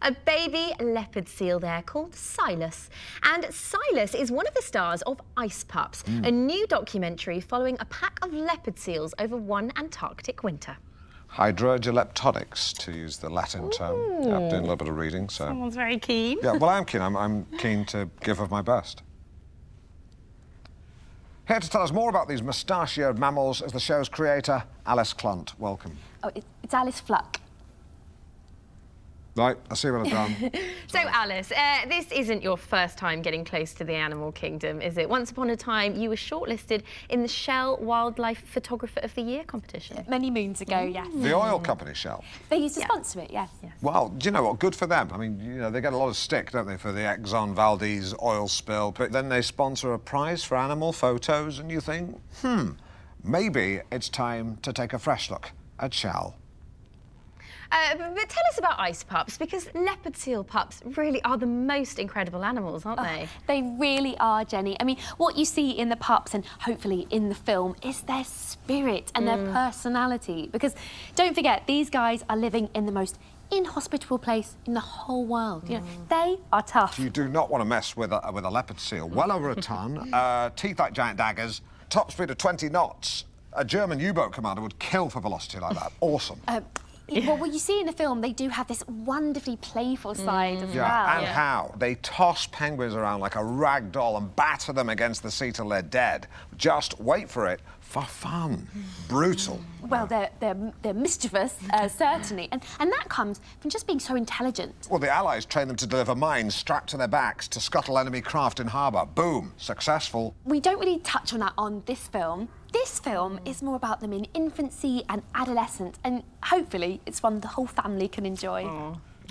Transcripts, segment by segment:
a baby leopard seal there called Silas. And Silas is one of the stars of Ice Pups, a new documentary following a pack of leopard seals over one Antarctic winter. Hydrogeleptonics, to use the Latin term. Yeah, I'm doing a little bit of reading, so... Someone's very keen. Yeah, well, I'm keen. I'm keen to give of my best. Here to tell us more about these mustachioed mammals is the show's creator, Alice Clunt. Welcome. Oh, it's Alice Fluck. Right, I see what I've done. So, Alice, this isn't your first time getting close to the animal kingdom, is it? Once upon a time, you were shortlisted in the Shell Wildlife Photographer of the Year competition. Many moons ago, yes. The oil company, Shell. They used to sponsor it, yes. Well, do you know what? Good for them. I mean, you know, they get a lot of stick, don't they, for the Exxon Valdez oil spill. But then they sponsor a prize for animal photos, and you think, maybe it's time to take a fresh look at Shell. But tell us about ice pups, because leopard seal pups really are the most incredible animals, aren't they? They really are, Jenny. I mean, what you see in the pups and hopefully in the film is their spirit and their personality. Because don't forget, these guys are living in the most inhospitable place in the whole world. You know, they are tough. You do not want to mess with a leopard seal. Well over a ton, teeth like giant daggers, top speed of 20 knots. A German U-boat commander would kill for velocity like that. Awesome. Well, what you see in the film, they do have this wonderfully playful side as well. And how? They toss penguins around like a rag doll and batter them against the sea till they're dead. Just wait for it, for fun. Brutal. Well, they're mischievous, certainly, and that comes from just being so intelligent. Well, the Allies trained them to deliver mines strapped to their backs to scuttle enemy craft in harbour. Boom, successful. We don't really touch on that on this film. This film is more about them in infancy and adolescence, and hopefully it's one the whole family can enjoy.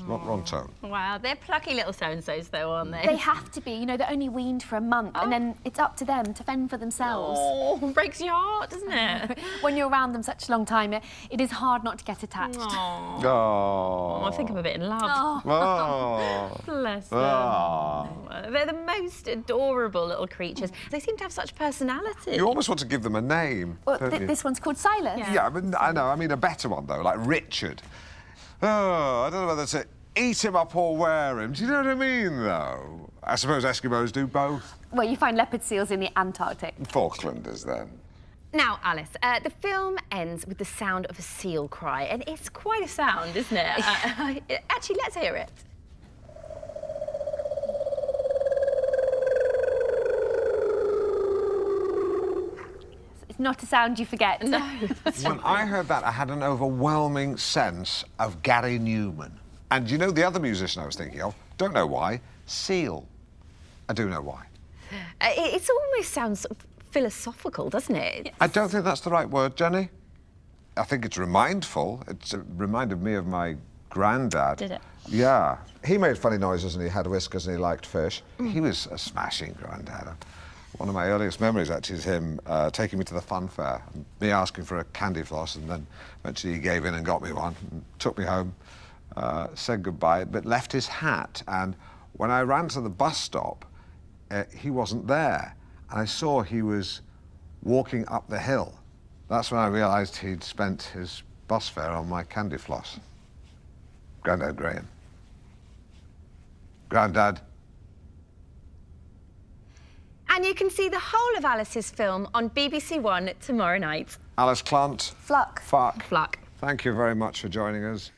Wrong tone. Wow, they're plucky little so-and-sos, though, aren't they? They have to be. You know, they're only weaned for a month, and then it's up to them to fend for themselves. Oh, breaks your heart, doesn't it? When you're around them such a long time, it is hard not to get attached. Oh, I think I'm a bit in love. Bless them. They're the most adorable little creatures. They seem to have such personality. You almost want to give them a name. Well, this one's called Silas. Yeah, but I know. I mean, a better one, though, like Richard. Oh, I don't know whether to eat him up or wear him. Do you know what I mean, though? I suppose Eskimos do both. Well, you find leopard seals in the Antarctic. Falklanders, then. Now, Alice, the film ends with the sound of a seal cry, and it's quite a sound, isn't it? Actually, let's hear it. Not a sound you forget. No. When I heard that, I had an overwhelming sense of Gary Newman. And you know the other musician I was thinking of? Don't know why. Seal. I do know why. It almost sounds sort of philosophical, doesn't it? I don't think that's the right word, Jenny. I think it's remindful. It reminded me of my granddad. Did it? Yeah. He made funny noises and he had whiskers and he liked fish. He was a smashing granddad. One of my earliest memories, actually, is him taking me to the fun fair, and me asking for a candy floss, and then eventually he gave in and got me one, and took me home, said goodbye, but left his hat. And when I ran to the bus stop, he wasn't there. And I saw he was walking up the hill. That's when I realised he'd spent his bus fare on my candy floss. Grandad Graham. Grandad. And you can see the whole of Alice's film on BBC One tomorrow night. Alice Clunt. Fluck. Fuck. Fluck. Thank you very much for joining us.